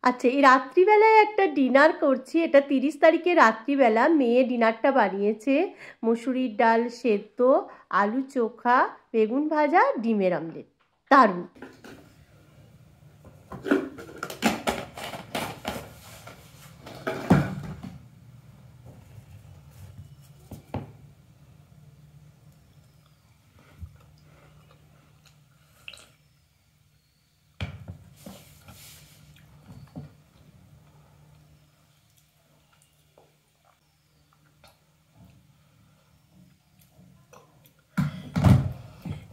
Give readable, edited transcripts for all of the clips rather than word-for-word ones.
আচ্ছা, এই রাত্রিবেলায় একটা ডিনার করছি। এটা 30 তারিখে রাত্রিবেলা মেয়ে ডিনারটা বানিয়েছে। মুসুরির ডাল সেদ্ধ, আলু চোখা, বেগুন ভাজা, ডিমের আমলেট। দারুণ।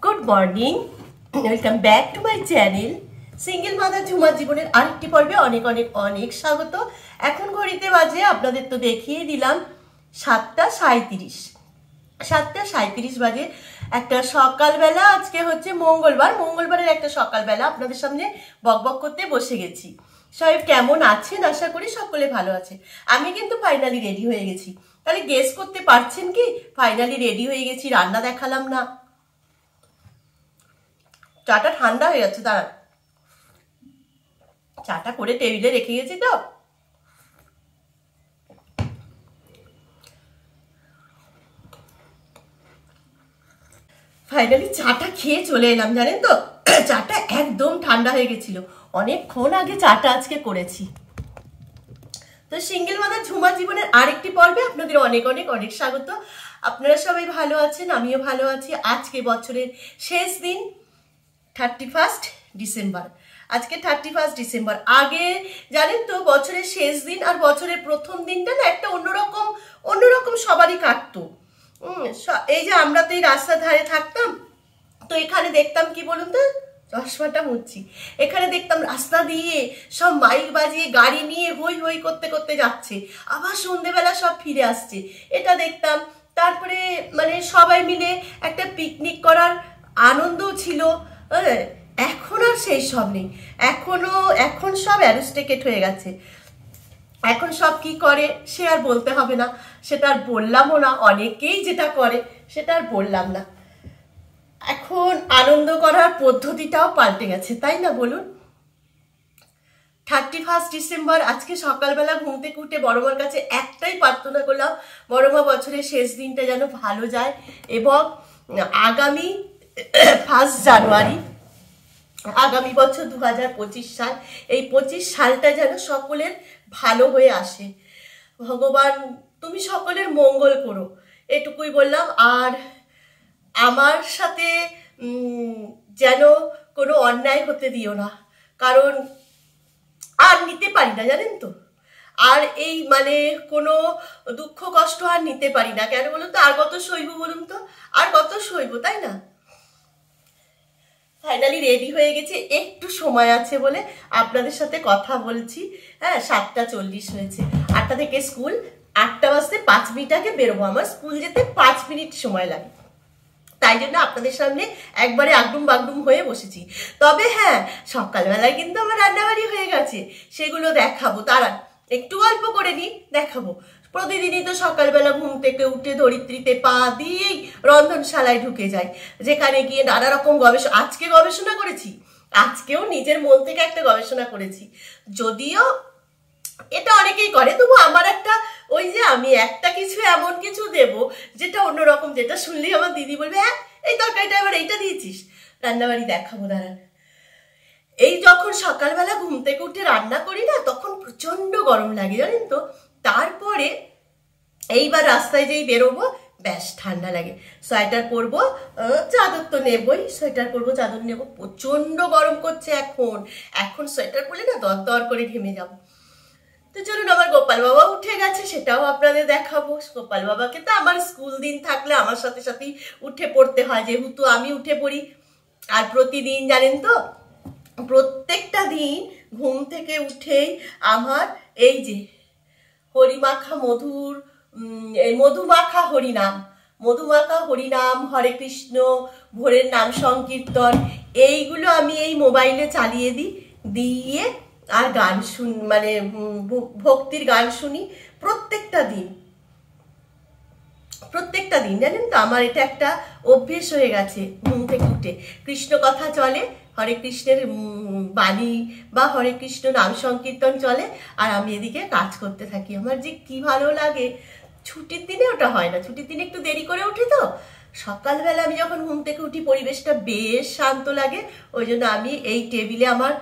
Good morning, welcome back to my channel single mother ঝুমার জীবনের আরেকটি পর্বে অনেক অনেক অনেক স্বাগত। এখন ঘড়িতে বাজে, আপনাদের তো দেখিয়ে দিলাম, 7:37। 7:37 বাজে। একটা সকালবেলা, আজকে হচ্ছে মঙ্গলবারের একটা সকালবেলা আপনাদের সামনে বকবক করতে বসে গেছি। সবাই কেমন আছেন? আশা করি সকলে ভালো আছে। আমি কিন্তু ফাইনালি রেডি হয়ে গেছি। তাহলে গেস করতে পারছেন কি ফাইনালি রেডি হয়ে গেছি? রান্না দেখালাম না। চাটা ঠান্ডা হয়ে যাচ্ছে, দাঁড়ান। চাটা করে টেবিলে রেখে গেছি তো। ফাইনালি চাটা খেয়ে চলে এলাম, জানেন তো। চাটা একদম ঠান্ডা হয়ে গেছিল, অনেকক্ষণ আগে চাটা আজকে করেছি। তো সিঙ্গেল মাদার ঝুমা জীবনের আরেকটি পর্বে আপনাদের অনেক অনেক অনেক স্বাগত। আপনারা সবাই ভালো আছেন, আমিও ভালো আছি। আজকে বছরের শেষ দিন, 31 ডিসেম্বর। আজকে 31 ডিসেম্বর। আগে জানেন তো, বছরের শেষ দিন আর বছরের প্রথম দিনটা না একটা অন্যরকম সবারই কাটতো। এই যে আমরা তো এই রাস্তার ধারে থাকতাম, তো এখানে দেখতাম কি বলুন তো, চশমাটা মুচ্ছি, এখানে দেখতাম রাস্তা দিয়ে সব মাইক বাজিয়ে গাড়ি নিয়ে হই হই করতে করতে যাচ্ছে, আবার সন্ধেবেলা সব ফিরে আসছে, এটা দেখতাম। তারপরে মানে সবাই মিলে একটা পিকনিক করার আনন্দও ছিল। এখন আর সেই সব নেই। এখন সব অ্যারোস্টেকেট হয়ে গেছে। এখন সব কি করে সে আর বলতে হবে না, সেটা আর বললামও না। অনেকেই যেটা করে সেটা আর বললাম না। এখন আনন্দ করার পদ্ধতিটাও পাল্টে গেছে, তাই না বলুন? 31 ডিসেম্বর আজকে সকালবেলা ঘুম থেকে উঠে বড়মার কাছে একটাই প্রার্থনা করলাম, বড়মা বছরের শেষ দিনটা যেন ভালো যায়, এবং আগামী 1 জানুয়ারি, আগামী বছর 2025 সাল, এই 25 সালটা যেন সকলের ভালো হয়ে আসে। ভগবান তুমি সকলের মঙ্গল করো, এটুকুই বললাম। আর আমার সাথে যেন কোনো অন্যায় হতে দিও না, কারণ আর নিতে পারি না, জানেন তো। আর এই মানে কোনো দুঃখ কষ্ট আর নিতে পারি না। কেন বলুন তো? আর কত সইব বলুন তো? আর কত সইব, তাই না? ফাইনালি রেডি হয়ে গেছে, একটু সময় আছে বলে আপনাদের সাথে কথা বলছি। হ্যাঁ, 7:40 হয়েছে। 8টা থেকে স্কুল, 8টা বাজতে 5 মিনিট আগে বেরোবো। আমার স্কুল যেতে 5 মিনিট সময় লাগে, তাই জন্য আপনাদের সামনে একবারে আগডুম বাগডুম হয়ে বসেছি। তবে হ্যাঁ, সকালবেলায় কিন্তু আমার রান্নাবাড়ি হয়ে গেছে, সেগুলো দেখাবো। দাঁড়ান, একটু গল্প করে নিই, দেখাবো। প্রতিদিনই তো সকালবেলা ঘুম থেকে উঠে ধরিত্রীতে পা দিয়েই রন্ধনশালায় ঢুকে যাই, যেখানে গিয়ে নানা রকম আজকে গবেষণা করেছি। আজকেও নিজের মন থেকে একটা গবেষণা করেছি, যদিও এটা অনেকেই করে, তবু আমার একটা, ওই যে আমি একটা কিছু এমন কিছু দেব যেটা অন্যরকম, যেটা শুনলেই আমার দিদি বলবে, হ্যাঁ এই তরকারিটা এবার এইটা দিয়েছিস। রান্নাবাড়ি দেখাবো, দাঁড়ান। এই যখন সকালবেলা ঘুম থেকে উঠে রান্না করি না, তখন প্রচন্ড গরম লাগে, জানেন তো। তারপরে এইবার রাস্তায় যেই বেরোবো, ব্যাস ঠান্ডা লাগে। সোয়েটার পরবো, চাদর তো নেবই, সোয়েটার পরবো, চাদর নেবো। প্রচন্ড গরম করছে এখন সোয়েটার পরলে না দর দর করে ঘেমে যাবো। তো চলুন, আমার গোপাল বাবা উঠে গেছে, সেটাও আপনাদের দেখাবো। গোপাল বাবাকে তো আমার স্কুল দিন থাকলে আমার সাথে সাথেই উঠে পড়তে হয়, যেহেতু আমি উঠে পড়ি। আর প্রতিদিন জানেন তো, প্রত্যেকটা দিন ঘুম থেকে উঠেই আমার এই যে হরিমাখা মধুমাখা হরিনাম, হরে কৃষ্ণ, ভোরের নাম সংকীর্তন, এইগুলো আমি এই মোবাইলে চালিয়ে দিয়ে আর গান মানে ভক্তির গান শুনি প্রত্যেকটা দিন, জানেন তো। আমার এটা একটা অভ্যেস হয়ে গেছে, ঘুম থেকে উঠে কৃষ্ণ কথা চলে, হরে কৃষ্ণের বাণী বা হরে কৃষ্ণ নাম সংকীর্তন চলে, আর আমি এদিকে কাজ করতে থাকি। আমার যে কি ভালো লাগে। ছুটির দিনে ওটা হয় না, ছুটির দিনে একটু দেরি করে উঠি তো, সকালবেলা আমি যখন ঘুম থেকে উঠি পরিবেশটা বেশ শান্ত লাগে। ওই জন্য আমি এই টেবিলে আমার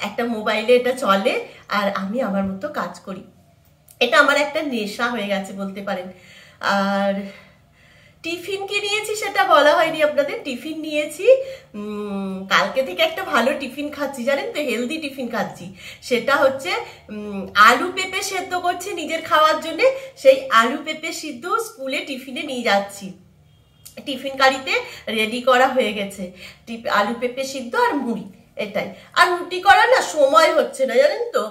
একটা মোবাইলে এটা চলে, আর আমি আমার মতো কাজ করি। এটা আমার একটা নেশা হয়ে গেছে বলতে পারেন। আর টিফিন কি নিয়েছি সেটা বলা হয়নি আপনাদের। টিফিন নিয়েছি, কালকে থেকে একটা ভালো টিফিন খাচ্ছি, জানেন তো, হেলদি টিফিন খাচ্ছি। সেটা হচ্ছে আলু পেঁপে সেদ্ধ করছি নিজের খাওয়ার জন্য। সেই আলু পেঁপে সিদ্ধ স্কুলে টিফিনে নিয়ে যাচ্ছি। টিফিন কারিতে রেডি করা হয়ে গেছে, আলু পেঁপে সিদ্ধ আর মুড়ি, এটাই। আর রুটি করার না সময় হচ্ছে না, জানেন তো।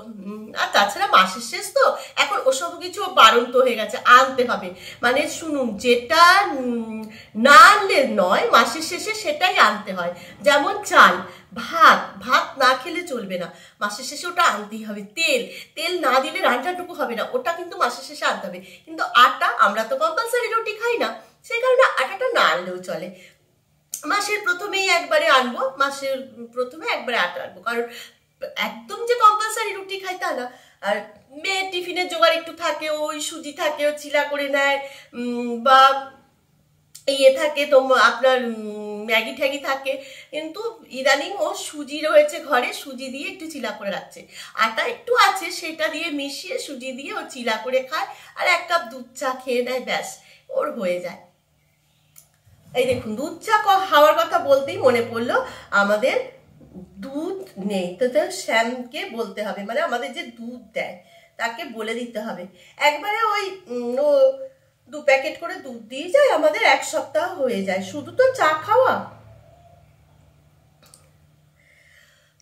আর তাছাড়া মাসের শেষ তো, এখন ওসব কিছু বারন্ত হয়ে গেছে, আনতে হবে। মানে শুনুন, যেটা না আনলে নয়, মাসের শেষে সেটাই আনতে হয়। যেমন চাল, ভাত, ভাত না খেলে চলবে না, মাসের শেষে ওটা আনতেই হবে। তেল, তেল না দিলে রান্নাটুকু হবে না, ওটা কিন্তু মাসের শেষে আনতে হবে। কিন্তু আটা, আমরা তো কম্পালসারি রুটি খাই না, সেই কারণে আটাটা না আনলেও চলে। মাসের প্রথমেই একবারে আনবো, মাসের প্রথমে একবারে আটা আনবো, কারণ একদম যে কম্পালসারি রুটি খাই তা না। আর মেয়ের টিফিনের জোগাড় একটু থাকে, ওই সুজি থাকে, ও চিলা করে নেয়, বা ইয়ে থাকে তো আপনার ম্যাগি ট্যাগি থাকে। কিন্তু ইদানিং ও সুজি রয়েছে ঘরে, সুজি দিয়ে একটু চিলা করে রাখছে। আটা একটু আছে, সেটা দিয়ে মিশিয়ে সুজি দিয়ে ও চিলা করে খায়, আর 1 কাপ দুধ চা খেয়ে নেয়, ব্যাস ওর হয়ে যায়। এই দেখুন, দুধ চা খাওয়ার কথা বলতেই মনে পড়লো, আমাদের দুধ নেই তো, শ্যামকে বলতে হবে, মানে আমাদের যে দুধ দেয় তাকে বলে দিতে হবে। একবারে ওই ও 2 প্যাকেট করে দুধ দিয়ে যায়, আমাদের 1 সপ্তাহ হয়ে যায়, শুধু তো চা খাওয়া।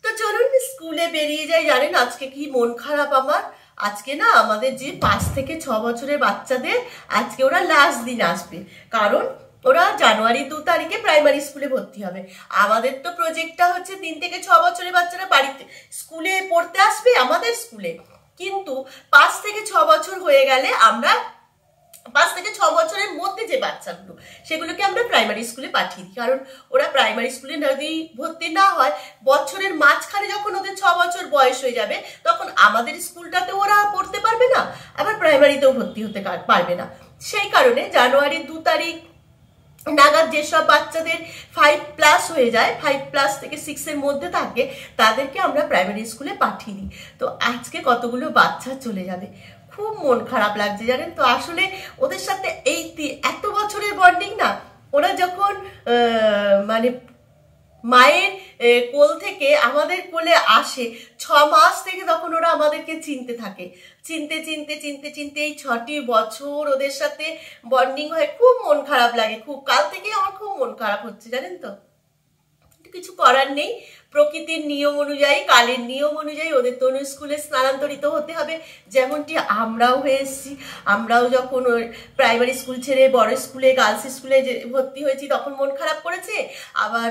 তো চলুন স্কুলে বেরিয়ে যাই। জানেন আজকে কি মন খারাপ আমার। আজকে না আমাদের যে 5 থেকে 6 বছরের বাচ্চাদের, আজকে ওরা লাস্ট দিন আসবে, কারণ ওরা জানুয়ারি 2 তারিখে প্রাইমারি স্কুলে ভর্তি হবে। আমাদের তো প্রজেক্টটা হচ্ছে 3 থেকে 6 বছরের বাচ্চারা বাড়িতে স্কুলে পড়তে আসবে আমাদের স্কুলে, কিন্তু 5 থেকে 6 বছর হয়ে গেলে আমরা 5 থেকে 6 বছরের মধ্যে যে বাচ্চাগুলো, সেগুলোকে আমরা প্রাইমারি স্কুলে পাঠিয়ে দিই। কারণ ওরা প্রাইমারি স্কুলে যদি ভর্তি না হয়, বছরের মাঝখানে যখন ওদের 6 বছর বয়স হয়ে যাবে, তখন আমাদের স্কুলটাতে ওরা পড়তে পারবে না, আবার প্রাইমারিতেও ভর্তি হতে পারবে না। সেই কারণে জানুয়ারি 2 তারিখ নাগাদ যেসব বাচ্চাদের 5+ হয়ে যায়, 5+ থেকে 6 এর মধ্যে থাকে, তাদেরকে আমরা প্রাইমারি স্কুলে পাঠিয়ে দিই। তো আজকে কতগুলো বাচ্চা চলে যাবে, খুব মন খারাপ লাগছে, জানেন তো। আসলে ওদের সাথে এই এত বছরের বন্ডিং না, ওরা যখন মানে মায়ের কোল থেকে আমাদের কোলে আসে, 6 মাস থেকে তখন ওরা আমাদেরকে চিনতে থাকে, চিনতে চিনতে চিনতে চিনতে এই 6টি বছর ওদের সাথে বন্ডিং হয়। খুব মন খারাপ লাগে, খুব। কাল থেকে আমার খুব মন খারাপ হচ্ছে, জানেন তো। কিছু করার নেই, প্রকৃতির নিয়ম অনুযায়ী, কালের নিয়ম অনুযায়ী ওদের তো স্কুলে স্থানান্তরিত হতে হবে, যেমনটি আমরাও হয়ে এসেছি। আমরাও যখন প্রাইমারি স্কুল ছেড়ে বড় স্কুলে, গার্লস স্কুলে ভর্তি হয়েছি, তখন মন খারাপ করেছে। আবার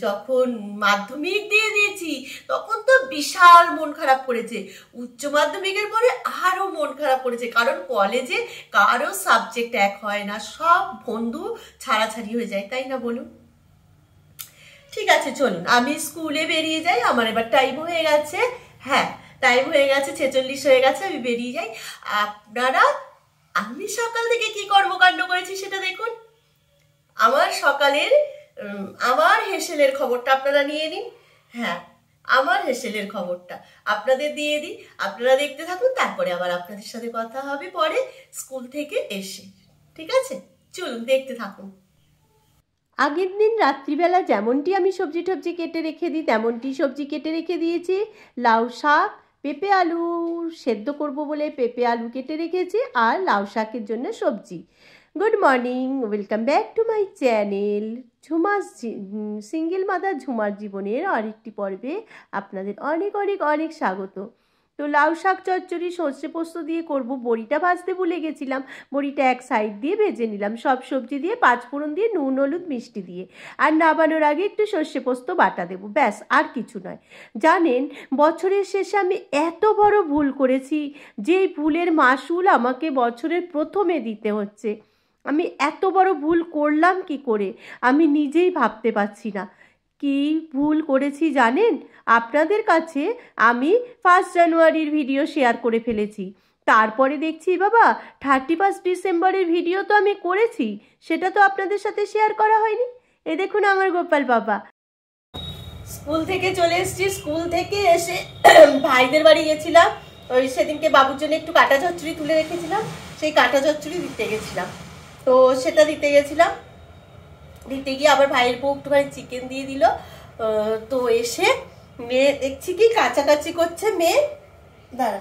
যখন মাধ্যমিক দিয়ে দিয়েছি, তখন তো বিশাল মন খারাপ করেছে। উচ্চ মাধ্যমিকের পরে আরও মন খারাপ করেছে, কারণ কলেজে কারো সাবজেক্ট এক হয় না, সব বন্ধু ছাড়াছাড়ি হয়ে যায়, তাই না বলুন। ঠিক আছে, চলুন আমি স্কুলে বেরিয়ে যাই, আমার এবার টাইম হয়ে গেছে। হ্যাঁ, টাইম হয়ে গেছে, 46 হয়ে গেছে, আমি বেরিয়ে যাই। আপনারা আমি সকাল থেকে কি কর্মকাণ্ড করেছি সেটা দেখুন। আমার সকালের আমার হেসেলের খবরটা আপনারা নিয়ে নিন। হ্যাঁ, আমার হেসেলের খবরটা আপনাদের দিয়ে দিই, আপনারা দেখতে থাকুন, তারপরে আবার আপনাদের সাথে কথা হবে পরে স্কুল থেকে এসে। ঠিক আছে, চলুন দেখতে থাকুন। আগের দিন রাত্রিবেলা যেমনটি আমি সবজি টবজি কেটে রেখে দিই, তেমনটি সবজি কেটে রেখে দিয়েছি। লাউ শাক, পেঁপে আলু সেদ্ধ করব বলে পেঁপে আলু কেটে রেখেছি, আর লাউ শাকের জন্য সবজি। Good morning, welcome back to my channel Jhuma's single mother ঝুমার জীবনের আরেকটি পর্বে আপনাদের অনেক অনেক অনেক স্বাগত। তো লাউ শাক চচ্চড়ি সর্ষে পোস্ত দিয়ে করব। বড়িটা ভাজতে ভুলে গেছিলাম, বড়িটা এক সাইড দিয়ে ভেজে নিলাম, সব সবজি দিয়ে, 5 ফোড়ন দিয়ে, নুন হলুদ মিষ্টি দিয়ে। আর নামানোর আগে একটু সর্ষে পোস্ত বাটা দেবো, ব্যাস, আর কিছু নয়। জানেন, বছরের শেষে আমি এত বড় ভুল করেছি, যেই ভুলের মাসুল আমাকে বছরের প্রথমে দিতে হচ্ছে। আমি এত বড় ভুল করলাম কি করে আমি নিজেই ভাবতে পারছি না। কি ভুল করেছি জানেন? আপনাদের কাছে আমি 1 জানুয়ারির ভিডিও শেয়ার করে ফেলেছি, তারপরে দেখছি বাবা 31 ডিসেম্বরের ভিডিও তো আমি করেছি, সেটা তো আপনাদের সাথে শেয়ার করা হয়নি। এ দেখুন আমার গোপাল বাবা। স্কুল থেকে চলে এসেছি, স্কুল থেকে এসে ভাইদের বাড়ি গেছিলাম, ওই সেদিনকে বাবুর জন্য একটু কাঁটা চচ্চড়ি তুলে রেখেছিলাম, সেই কাঁটা চচ্চড়ি দিতে গেছিলাম। তো সেটা দিতে গেছিলাম, দিতে গিয়ে আবার ভাইয়ের বউ একটুখানি চিকেন দিয়ে দিল। তো এসে মেয়ে দেখছি কি কাছাকাছি করছে, মেয়ে দাঁড়া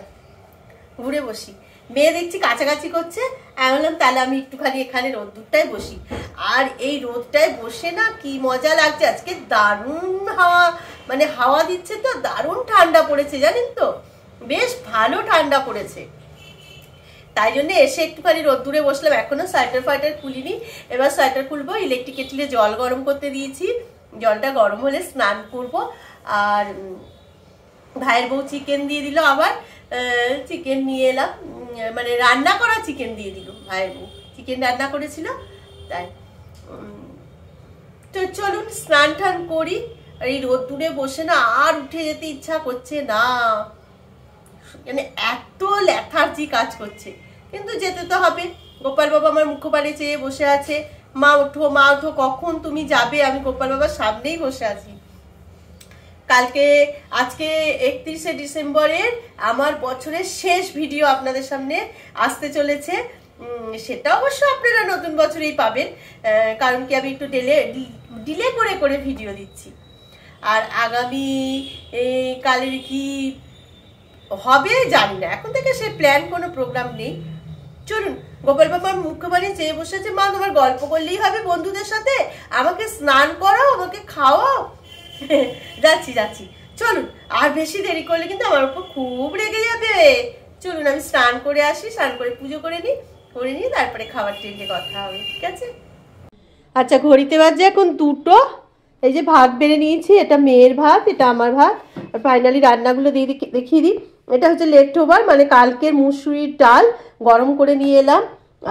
ঘুরে বসি, মেয়ে দেখছি কাছাকাছি করছে। আমি বললাম তাহলে আমি একটুখানি এখানে রোদ্দুরটায় বসি। আর এই রোদটায় বসে না কি মজা লাগছে, আজকে দারুণ হাওয়া, মানে হাওয়া দিচ্ছে, তো দারুণ ঠান্ডা পড়েছে জানেন তো, বেশ ভালো ঠান্ডা পড়েছে। তাই জন্য এসে একটুখানি রোদ্দুরে বসলাম। এখনো সোয়েটার ফাইটার খুলিনি, এবার সোয়েটার খুলবো। ইলেকট্রিক কেটলে জল গরম করতে দিয়েছি, জলটা গরম হলে স্নান করব। আর ভাইয়ের বউ চিকেন দিয়ে দিল, আবার চিকেন নিয়ে এলাম, মানে রান্না করা চিকেন দিয়ে দিল। ভাইয়ের বউ চিকেন রান্না করেছিল, তাই। তো চলুন স্নান টান করি। আর এই রোদ্দুরে বসে না আর উঠে যেতে ইচ্ছা করছে না, মানে এত লেথার্জি কাজ করছে, কিন্তু যেতে তো হবে। গোপাল বাবা আমার মুখপানে চেয়ে বসে আছে, মা ওঠো মা ওঠো, কখন তুমি যাবে? আমি গোপাল বাবার সামনেই বসে আছি। আজকে 31শে ডিসেম্বরের আমার বছরের শেষ ভিডিও আপনাদের সামনে আসতে চলেছে। সেটা অবশ্য আপনারা নতুন বছরেই পাবেন, কারণ কি আমি একটু ডিলে করে করে ভিডিও দিচ্ছি। আর আগামী কালের কি হবে জানি না, এখন থেকে সে প্ল্যান কোনো প্রোগ্রাম নেই। চলুন, গোপাল বাবার মুখবাণী চেয়ে বসেছে, মা তোমার গল্প করলেই হবে বন্ধুদের সাথে, আমাকে স্নান করাও, আমাকে খাওয়াও। যাচ্ছি যাচ্ছি, চলুন। আর বেশি দেরি করলে কিন্তু আমার উপর খুব রেগে যাবে। চলুন আমি স্নান করে আসি, স্নান করে পুজো করে নিই, তারপরে খাবার টেবিলে কথা হবে, ঠিক আছে? আচ্ছা, ঘড়িতে বাজে এখন 2টো। এই যে ভাত বেড়ে নিয়েছি, এটা মেয়ের ভাত, এটা আমার ভাত। আর ফাইনালি রান্নাগুলো দেখিয়ে দিই। এটা হচ্ছে লেফট ওভার, মানে কালকের মুসুরির ডাল গরম করে নিয়ে এলাম।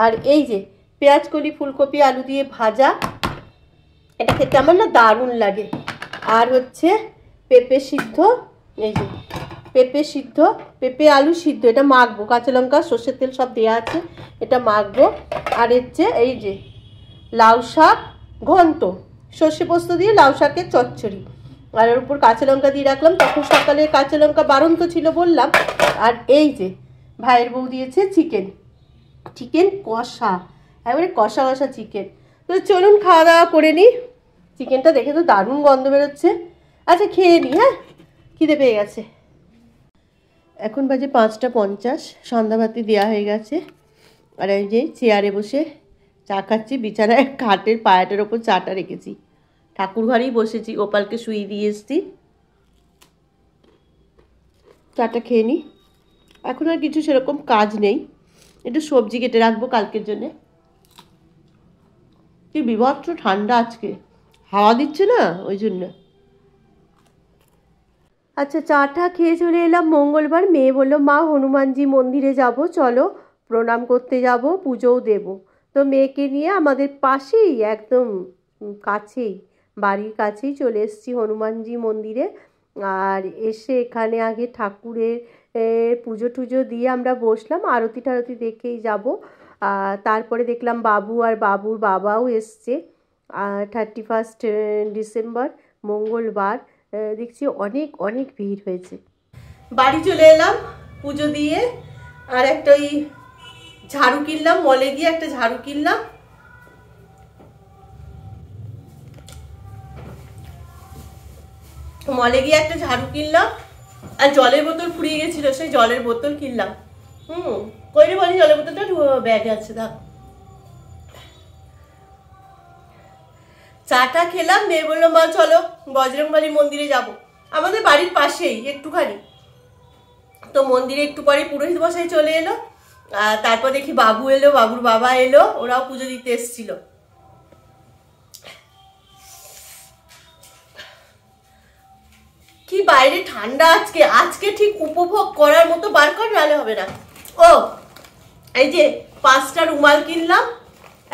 আর এই যে পেঁয়াজ কলি, ফুলকপি, আলু দিয়ে ভাজা, এটা খেতে আমার না দারুণ লাগে। আর হচ্ছে পেঁপে সিদ্ধ, এই যে পেঁপে সিদ্ধ, পেঁপে আলু সিদ্ধ, এটা মাখবো, কাঁচা লঙ্কা সর্ষের তেল সব দেওয়া আছে, এটা মাখবো। আর হচ্ছে এই যে লাউ শাক ঘন্ট, সর্ষে পোস্ত দিয়ে লাউ শাকের চচ্চড়ি, আর ওর উপর কাঁচা লঙ্কা দিয়ে রাখলাম, তখন সকালে কাঁচা লঙ্কা বারন্ত ছিল বললাম। আর এই যে ভাইয়ের বউ দিয়েছে চিকেন কষা, এবারে কষা কষা চিকেন। তো চলুন খাওয়া দাওয়া করে নিই। চিকেনটা দেখে তো দারুণ গন্ধ বেরোচ্ছে। আচ্ছা খেয়ে নিই, হ্যাঁ, খিদে পেয়ে গেছে। এখন বাজে 5টা 50, সন্ধ্যাবাতি দেওয়া হয়ে গেছে। আর এই যে চেয়ারে বসে চা খাচ্ছি, বিছানায় খাটের পায়াটার ওপর চাটা রেখেছি, ঠাকুর ঘরেই বসেছি, গোপালকে শুয়ে দিয়ে এসছি। চাটা খেয়ে নিই। এখন আর কিছু সেরকম কাজ নেই, একটু সবজি কেটে রাখবো কালকের জন্যে। কি বিভৎস ঠান্ডা আজকে, হাওয়া দিচ্ছে না ওই জন্য। আচ্ছা, চাটা খেয়ে চলে এলাম। মঙ্গলবার, মেয়ে বললো মা হনুমানজি মন্দিরে যাব, চলো প্রণাম করতে যাব, পুজোও দেব। তো মেয়েকে নিয়ে আমাদের পাশেই, একদম কাছেই, বাড়ির কাছেই চলে এসেছি হনুমানজি মন্দিরে। আর এসে এখানে আগে ঠাকুরের পুজো টুজো দিয়ে আমরা বসলাম, আরতি টারতি দেখেই যাব। তারপরে দেখলাম বাবু আর বাবুর বাবাও এসছে। 31 ডিসেম্বর মঙ্গলবার, দেখছি অনেক অনেক ভিড় হয়েছে। বাড়ি চলে এলাম পুজো দিয়ে, আর একটা ওই ঝাড়ু কিনলাম, মলে গিয়ে একটা ঝাড়ু কিনলাম। আর জলের বোতল ফুরিয়ে গেছিল, সেই জলের বোতল কিনলাম। কইরে বলি জলের বোতলটা ব্যাগে আছে, দাও। চাটা খেলাম, মেয়ে বললো মা চলো বজরংবলী মন্দিরে যাব, আমাদের বাড়ির পাশেই একটুখানি। তো মন্দিরে একটু পরে পুরোহিত মশাই চলে এলো, তারপর দেখি বাবু এলো, বাবুর বাবা এলো, ওরাও পুজো দিতে এসেছিল। কি বাইরে ঠান্ডা আজকে ঠিক উপভোগ করার মতো বার কর, নাহলে হবে না। ও এই যে 5টা রুমাল কিনলাম,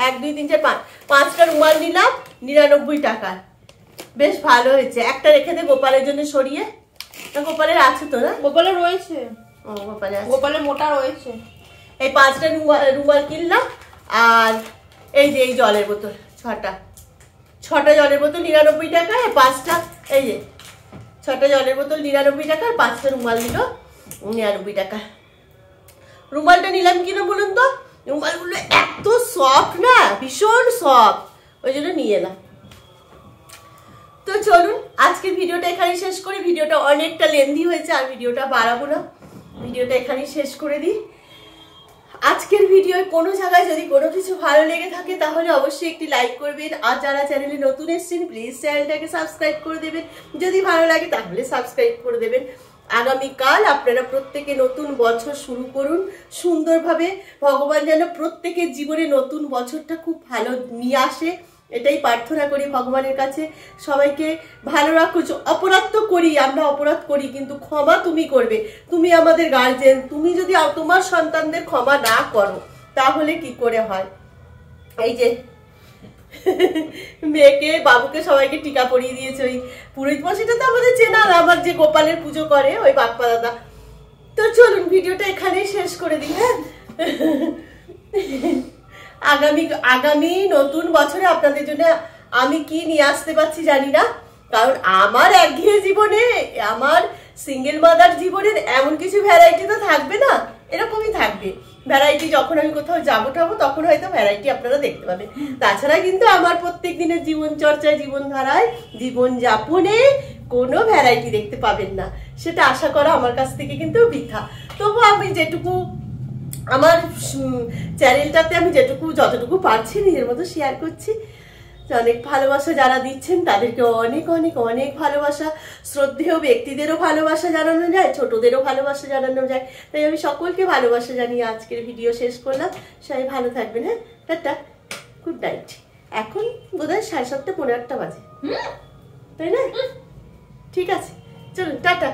1 2 3 4 5 5টা রুমাল নিলাম 99 টাকার। বেশ ভালো হয়েছে। একটা রেখে দে গোপালের জন্য সরিয়ে। গোপালের আছে তো না? গোপালের রয়েছে। ও গোপালের আছে। গোপালের মোটা রয়েছে। এই 5টা রুমাল কিনলাম। আর এই যে এই জলের বোতল 6টা জলের বোতল 99 টাকা। আর 5টা এই যে 6টা জলের বোতল 99 টাকা। আর 5টা রুমাল নিল 99 টাকা। রুমালটা নিলাম কিনা বলুন তো, রুমালগুলো এত সফট না, ভীষণ সফট, ওই জন্য নিয়ে এলাম। তো চলুন আজকের ভিডিওটা এখানেই শেষ করি। ভিডিওটা অনেকটা লেন্দি হয়েছে, আর ভিডিওটা বাড়াবো না, ভিডিওটা এখানেই শেষ করে দিই। আজকের ভিডিও কোনো জায়গায় যদি কোনো কিছু ভালো লেগে থাকে তাহলে অবশ্যই একটি লাইক করবেন। আর যারা চ্যানেলে নতুন এসেছেন প্লিজ চ্যানেলটাকে সাবস্ক্রাইব করে দেবেন। যদি ভালো লাগে তাহলে সাবস্ক্রাইব করে দেবেন। আগামীকাল আপনারা প্রত্যেকে নতুন বছর শুরু করুন সুন্দরভাবে। ভগবান যেন প্রত্যেকের জীবনে নতুন বছরটা খুব ভালো নিয়ে আসে, এটাই প্রার্থনা করি ভগবানের কাছে। সবাইকে ভালো রাখো। অপরাধ তো করি, আমরা অপরাধ করি, কিন্তু ক্ষমা তুমি করবে। তুমি আমাদের গার্জেন, তুমি যদি তোমার সন্তানদের ক্ষমা না করো তাহলে কি করে হয়? এই যে মেয়েকে বাবুকে সবাইকে টিকা পরিয়ে দিয়েছে ওই পুরোহিত মশাইটা, তো আমাদের চেনা, আমার যে গোপালের পুজো করে ওই বাপ্পা দাদা। তো চলুন ভিডিওটা এখানেই শেষ করে দিই। হ্যাঁ, আগামী নতুন বছরে আপনাদের জন্য আমি কি নিয়ে আসতে পারছি জানি না, কারণ আমার একঘেয়ে জীবনে, আমার সিঙ্গেল মাদার জীবনের এমন কিছু ভ্যারাইটি তো থাকবে না, এরকমই থাকবে ভ্যারাইটি। যখন আমি কোথাও যাবো তখন হয়তো ভ্যারাইটি আপনারা দেখতে পাবেন। তাছাড়া কিন্তু আমার প্রত্যেক দিনের জীবন চর্চায়, জীবনধারায়, জীবনযাপনে কোনো ভ্যারাইটি দেখতে পাবেন না, সেটা আশা করা আমার কাছ থেকে কিন্তু বৃথা। তবু আমি যেটুকু আমার চ্যানেলটাতে আমি যতটুকু পারছি নিজের মতো শেয়ার করছি। অনেক ভালোবাসা যারা দিচ্ছেন তাদেরকে অনেক অনেক অনেক ভালোবাসা। শ্রদ্ধেয় ব্যক্তিদেরও ভালোবাসা জানানো যায়, ছোটদেরও ভালোবাসা জানানো যায়। তাই আমি সকলকে ভালোবাসা জানিয়ে আজকের ভিডিও শেষ করলাম। সবাই ভালো থাকবেন। হ্যাঁ, টাটা, গুড নাইট। এখন বোধহয় 7:30 পৌনে 8টা বাজে, তাই না? ঠিক আছে, চলুন টাটা।